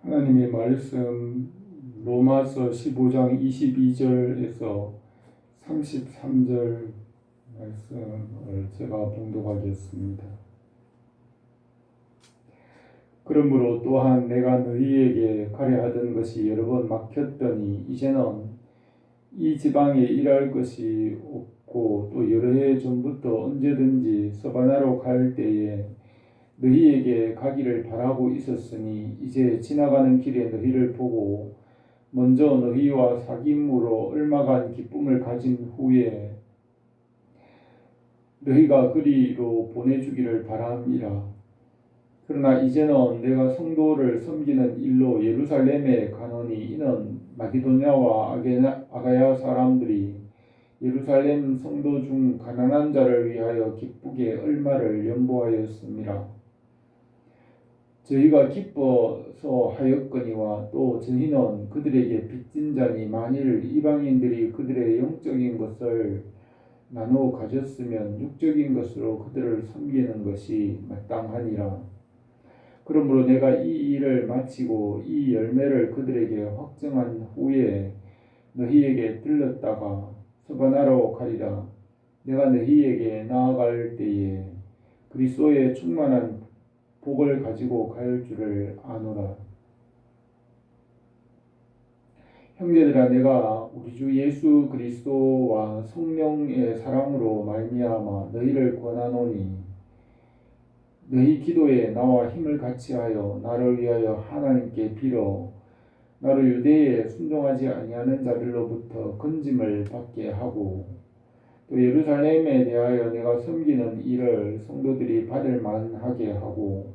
하나님의 말씀 로마서 15장 22절에서 33절 말씀을 제가 봉독하겠습니다. 그러므로 또한 내가 너희에게 가려 하던 것이 여러 번 막혔더니 이제는 이 지방에 일할 것이 없고 또 여러 해 전부터 언제든지 서바나로 갈 때에 너희에게 가기를 바라고 있었으니 이제 지나가는 길에 너희를 보고 먼저 너희와 사귐으로 얼마간 기쁨을 가진 후에 너희가 그리로 보내주기를 바람이라. 그러나 이제는 내가 성도를 섬기는 일로 예루살렘에 가노니 이는 마게도냐와 아가야 사람들이 예루살렘 성도 중 가난한 자를 위하여 기쁘게 얼마를 연보하였음이라. 저희가 기뻐서 하였거니와 또 저희는 그들에게 빚진 자니 만일 이방인들이 그들의 영적인 것을 나누어 가졌으면 육적인 것으로 그들을 섬기는 것이 마땅하니라. 그러므로 내가 이 일을 마치고 이 열매를 그들에게 확정한 후에 너희에게 들렀다가 서바나로 가리라. 내가 너희에게 나아갈 때에 그리스도의 충만한 복을 가지고 갈 줄을 아노라. 형제들아, 내가 우리 주 예수 그리스도와 성령의 사랑으로 말미암아 너희를 권하노니 너희 기도에 나와 힘을 같이하여 나를 위하여 하나님께 빌어 나를 유대에 순종하지 아니하는 자들로부터 건짐을 받게 하고 또 예루살렘에 대하여 내가 섬기는 일을 성도들이 받을 만하게 하고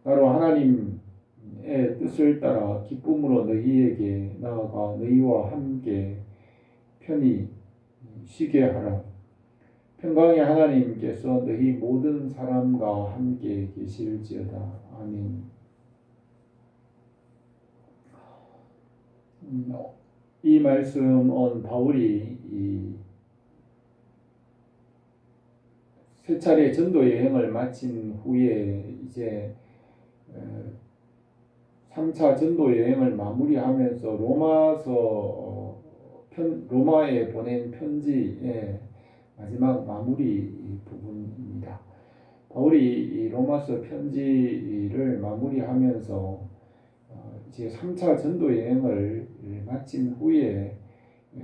나로 하나님의 뜻을 따라 기쁨으로 너희에게 나아가 너희와 함께 편히 쉬게 하라. 평강의 하나님께서 너희 모든 사람과 함께 계실지어다. 아멘. 이 말씀은 바울이 세 차례 전도 여행을 마친 후에 이제 3차 전도 여행을 마무리하면서 로마에 보낸 편지의 마지막 마무리 부분입니다. 바울이 이 로마서 편지를 마무리하면서 이제 3차 전도 여행을 마친 후에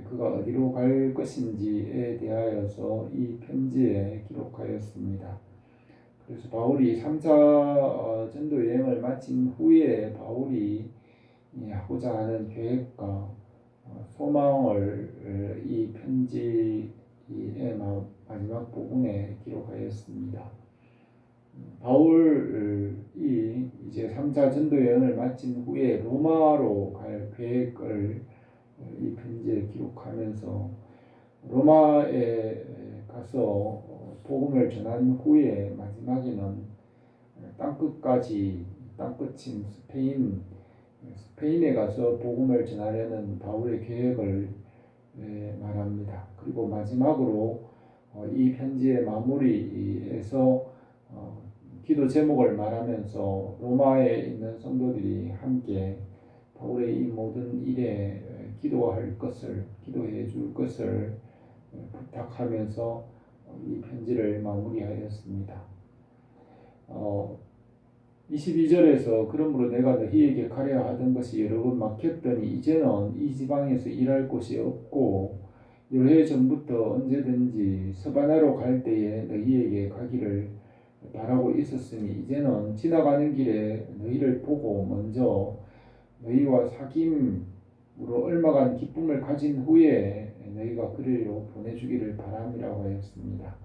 그가 어디로 갈 것인지에 대하여서 이 편지에 기록하였습니다. 그래서 바울이 3차 전도 여행을 마친 후에 바울이 하고자 하는 계획과 소망을 이 편지의 마지막 부분에 기록하였습니다. 바울이 이제 3차 전도 여행을 마친 후에 로마로 갈 계획을 이 편지에 기록하면서 로마에 가서 복음을 전한 후에 마지막에는 땅끝인 스페인에 가서 복음을 전하려는 바울의 계획을 말합니다. 그리고 마지막으로 이 편지의 마무리에서 기도 제목을 말하면서 로마에 있는 성도들이 함께 바울의 이 모든 일에 기도해 줄 것을 부탁하면서 이 편지를 마무리하였습니다. 22절에서 그러므로 내가 너희에게 가려 하던 것이 여러 번 막혔더니 이제는 이 지방에서 일할 곳이 없고 여러 해 전부터 언제든지 서바나로 갈 때에 너희에게 가기를 바라고 있었으니 이제는 지나가는 길에 너희를 보고 먼저 너희와 사귐으로 얼마간 기쁨을 가진 후에 너희가 그리로 보내주기를 바람이라고 하였습니다.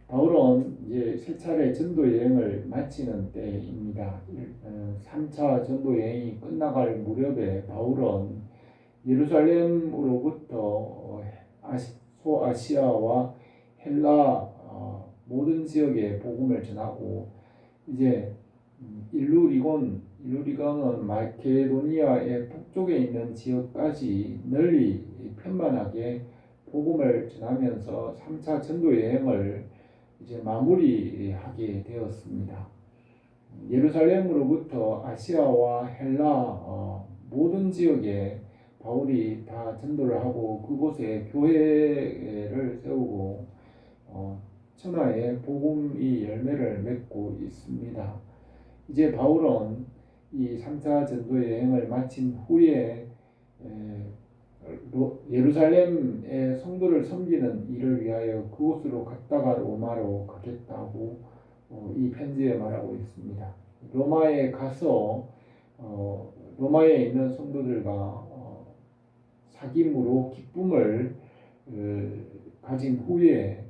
바울은 이제 세 차례 전도 여행을 마치는 때입니다. 3차 전도 여행이 끝나갈 무렵에 바울은 예루살렘으로부터 소아시아와 헬라 모든 지역에 복음을 전하고 이제 일루리건은 마케도니아의 북쪽에 있는 지역까지 널리 편만하게 복음을 전하면서 3차 전도 여행을 이제 마무리하게 되었습니다. 예루살렘으로부터 아시아와 헬라 모든 지역에 바울이 다 전도를 하고 그곳에 교회를 세우고 천하의 복음이 열매를 맺고 있습니다. 이제 바울은 이 3차 전도 여행을 마친 후에 예루살렘의 성도를 섬기는 일을 위하여 그곳으로 갔다가 로마로 가겠다고 이 편지에 말하고 있습니다. 로마에 가서 로마에 있는 성도들과 사귐으로 기쁨을 가진 후에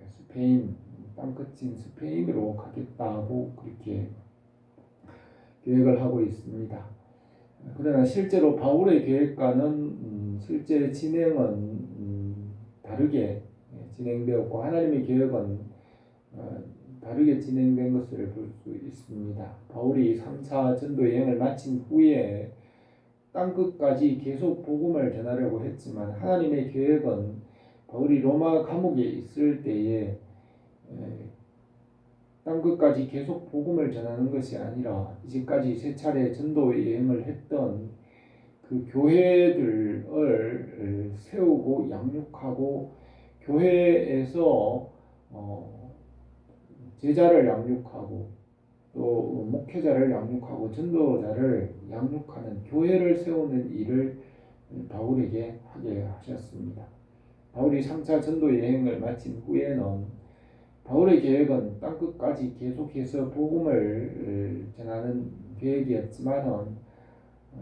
스페인, 땅끝인 스페인으로 가겠다고 그렇게 계획을 하고 있습니다. 그러나 실제로 바울의 계획과는 실제 진행은 다르게 진행되었고 하나님의 계획은 다르게 진행된 것을 볼 수 있습니다. 바울이 3차 전도 여행을 마친 후에 땅끝까지 계속 복음을 전하려고 했지만 하나님의 계획은 바울이 로마 감옥에 있을 때에 땅끝까지 계속 복음을 전하는 것이 아니라 이제까지 세 차례 전도 여행을 했던 그 교회들을 세우고 양육하고 교회에서 제자를 양육하고 또 목회자를 양육하고 전도자를 양육하는 교회를 세우는 일을 바울에게 하게 하셨습니다. 바울이 3차 전도 여행을 마친 후에는 바울의 계획은 땅끝까지 계속해서 복음을 전하는 계획이었지만은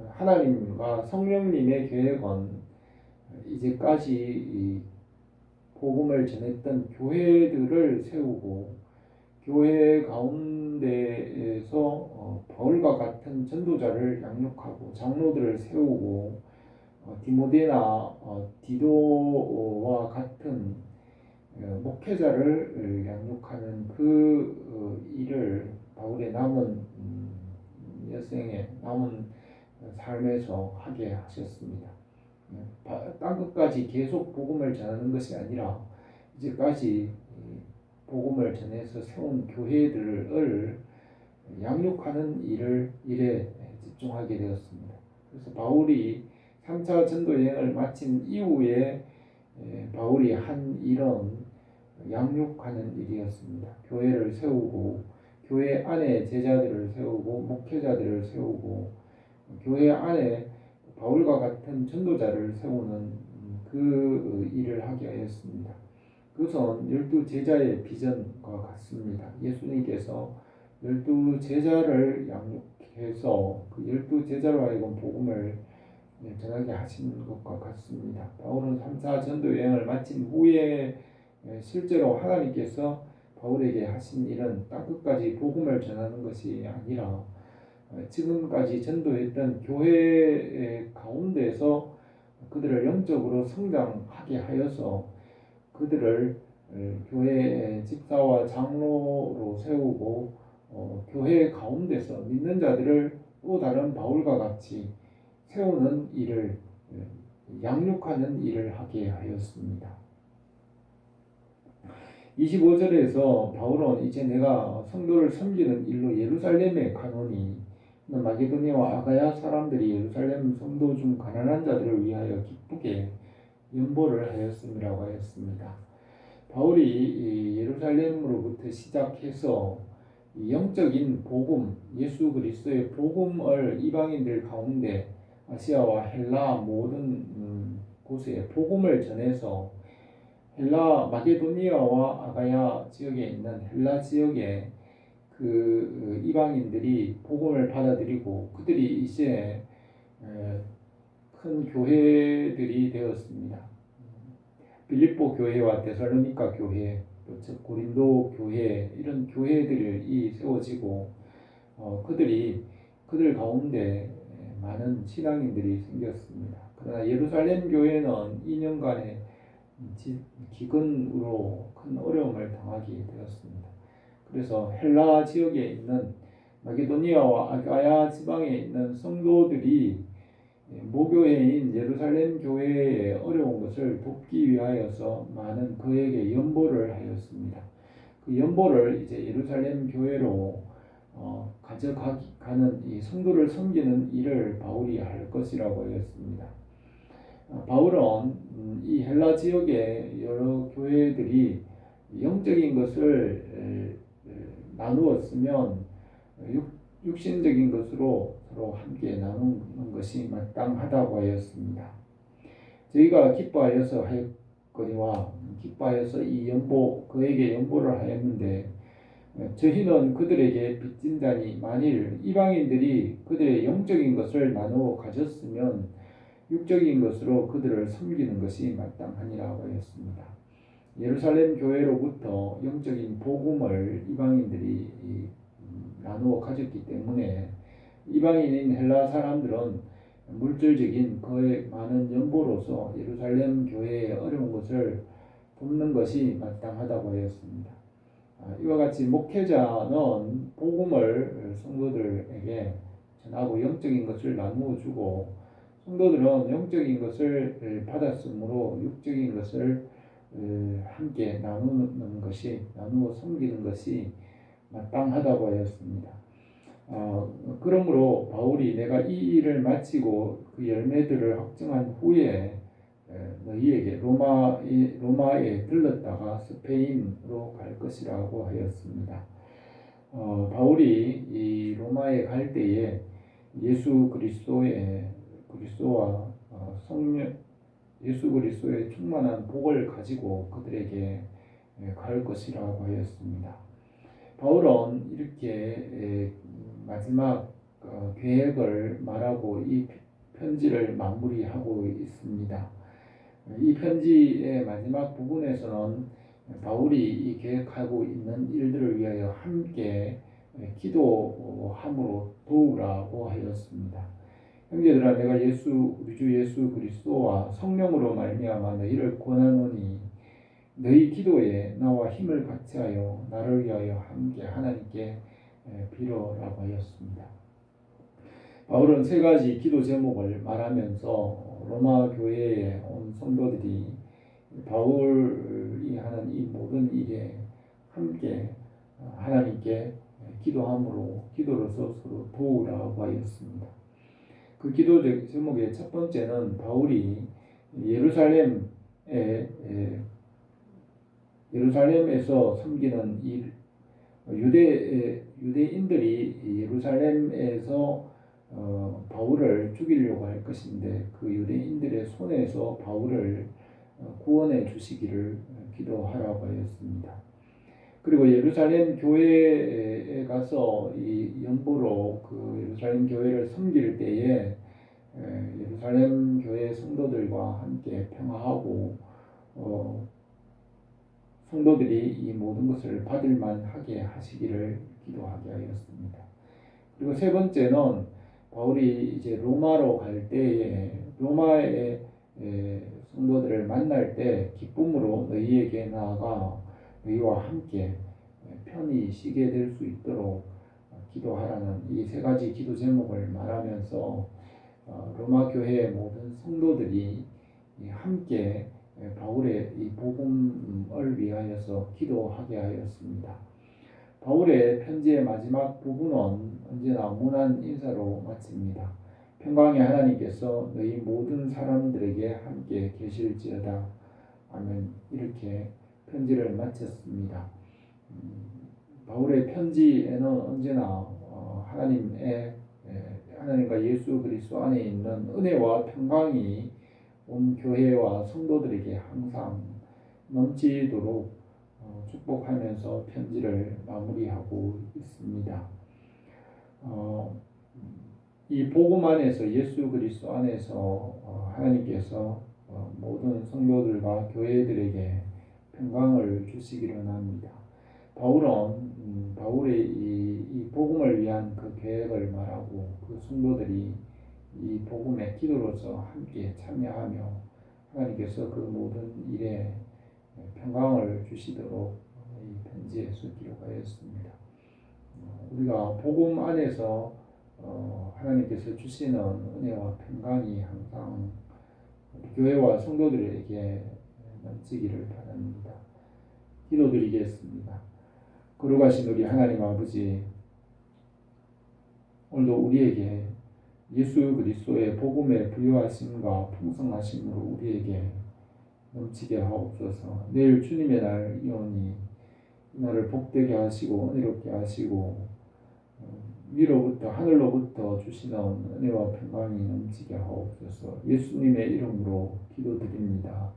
하나님과 성령님의 계획은 이제까지 복음을 전했던 교회들을 세우고 교회 가운데에서 바울과 같은 전도자를 양육하고 장로들을 세우고 디모데나 디도와 같은 목회자를 양육하는 그 일을 바울의 남은 여생의 남은 삶에서 하게 하셨습니다. 땅끝까지 계속 복음을 전하는 것이 아니라 이제까지 복음을 전해서 세운 교회들을 양육하는 일에 집중하게 되었습니다. 그래서 바울이 3차 전도 여행을 마친 이후에 바울이 한 일은 양육하는 일이었습니다. 교회를 세우고 교회 안에 제자들을 세우고 목회자들을 세우고 교회 안에 바울과 같은 전도자를 세우는 그 일을 하게 하였습니다. 그것은 12제자의 비전과 같습니다. 예수님께서 12제자를 양육해서 그 12제자로 하여금 복음을 전하게 하신 것과 같습니다. 바울은 3차 전도 여행을 마친 후에 실제로 하나님께서 바울에게 하신 일은 땅끝까지 복음을 전하는 것이 아니라 지금까지 전도했던 교회 가운데서 그들을 영적으로 성장하게 하여서 그들을 교회의 집사와 장로로 세우고 교회 가운데서 믿는 자들을 또 다른 바울과 같이 세우는 일을 양육하는 일을 하게 하였습니다. 25절에서 바울은 이제 내가 성도를 섬기는 일로 예루살렘에 가노니 마게도니아와 아가야 사람들이 예루살렘 성도 중 가난한 자들을 위하여 기쁘게 연보를 하였음이라고 하였습니다. 바울이 예루살렘으로부터 시작해서 영적인 복음, 예수 그리스도의 복음을 이방인들 가운데 아시아와 헬라 모든 곳에 복음을 전해서 헬라 마게도니아와 아가야 지역에 있는 헬라 지역에 그 이방인들이 복음을 받아들이고 그들이 이제 큰 교회들이 되었습니다. 빌립보 교회와 데살로니가 교회, 또 고린도 교회 이런 교회들이 세워지고 그들 가운데 많은 신앙인들이 생겼습니다. 그러나 예루살렘 교회는 2년간의 기근으로 큰 어려움을 당하게 되었습니다. 그래서 헬라 지역에 있는 마게도니아와 아가야 지방에 있는 성도들이 모교회인 예루살렘 교회의 어려운 것을 돕기 위하여서 많은 그에게 연보를 하였습니다. 그 연보를 이제 예루살렘 교회로 가져가는 이 성도를 섬기는 일을 바울이 할 것이라고 하였습니다. 바울은 이 헬라 지역의 여러 교회들이 영적인 것을 나누었으면 육신적인 것으로 서로 함께 나누는 것이 마땅하다고 하였습니다. 저희가 기뻐하여서 하였거니와 기뻐하여서 이 그에게 연보를 하였는데 저희는 그들에게 빚진 자니 만일 이방인들이 그들의 영적인 것을 나누어 가졌으면 육적인 것으로 그들을 섬기는 것이 마땅하니라고 하였습니다. 예루살렘 교회로부터 영적인 복음을 이방인들이 나누어 가졌기 때문에 이방인인 헬라 사람들은 물질적인 그의 많은 연보로서 예루살렘 교회의 어려운 것을 돕는 것이 마땅하다고 하였습니다. 이와 같이 목회자는 복음을 성도들에게 전하고 영적인 것을 나누어 주고 성도들은 영적인 것을 받았으므로 육적인 것을 함께 나누어 섬기는 것이 마땅하다고 하였습니다. 그러므로 바울이 내가 이 일을 마치고 그 열매들을 확증한 후에 너희에게 로마에 들렀다가 스페인으로 갈 것이라고 하였습니다. 바울이 이 로마에 갈 때에 예수 그리스도의 충만한 복을 가지고 그들에게 갈 것이라고 하였습니다. 바울은 이렇게 마지막 계획을 말하고 이 편지를 마무리하고 있습니다. 이 편지의 마지막 부분에서는 바울이 이 계획하고 있는 일들을 위하여 함께 기도함으로 도우라고 하였습니다. 형제들아 내가 우리 주 예수 그리스도와 성령으로 말미암아 너희를 권하노니 너희 기도에 나와 힘을 같이하여 나를 위하여 함께 하나님께 빌어라고 하였습니다. 바울은 세 가지 기도 제목을 말하면서 로마 교회에 온 성도들이 바울이 하는 이 모든 일에 함께 하나님께 기도로서 서로 도우라고 하였습니다. 그 기도 제목의 첫 번째는 바울이 예루살렘에서 섬기는 일, 유대인들이 예루살렘에서 바울을 죽이려고 할 것인데 그 유대인들의 손에서 바울을 구원해 주시기를 기도하라고 하였습니다. 그리고 예루살렘 교회에 가서 이 연보로 그 예루살렘 교회를 섬길 때에 예루살렘 교회 성도들과 함께 평화하고 성도들이 이 모든 것을 받을 만하게 하시기를 기도하게 하였습니다. 그리고 세 번째는 바울이 이제 로마로 갈 때에 로마의 성도들을 만날 때 기쁨으로 너희에게 나아가 너희와 함께 편히 쉬게 될 수 있도록 기도하라는 이 세 가지 기도 제목을 말하면서 로마 교회의 모든 성도들이 함께 바울의 이 복음을 위하여서 기도하게 하였습니다. 바울의 편지의 마지막 부분은 언제나 문안 인사로 마칩니다. 평강의 하나님께서 너희 모든 사람들에게 함께 계실지어다. 아멘. 이렇게 편지를 마쳤습니다. 바울의 편지에는 언제나 하나님과 예수 그리스도 안에 있는 은혜와 평강이 온 교회와 성도들에게 항상 넘치도록 축복하면서 편지를 마무리하고 있습니다. 이 복음 안에서 예수 그리스도 안에서 하나님께서 모든 성도들과 교회들에게 평강을 주시기를 원합니다. 바울의 이 복음을 위한 그 계획을 말하고 그 성도들이 이 복음의 기도로서 함께 참여하며 하나님께서 그 모든 일에 평강을 주시도록 이 편지에서 기록하였습니다. 우리가 복음 안에서 하나님께서 주시는 은혜와 평강이 항상 교회와 성도들에게 넘치기를 바랍니다. 기도드리겠습니다. 거룩하신 우리 하나님 아버지, 오늘도 우리에게 예수 그리스도의 복음의 부요하심과 풍성하심으로 우리에게 넘치게 하옵소서. 내일 주님의 날이오니 이날을 복되게 하시고 은혜롭게 하시고 위로부터 하늘로부터 주시는 은혜와 평강이 넘치게 하옵소서. 예수님의 이름으로 기도드립니다.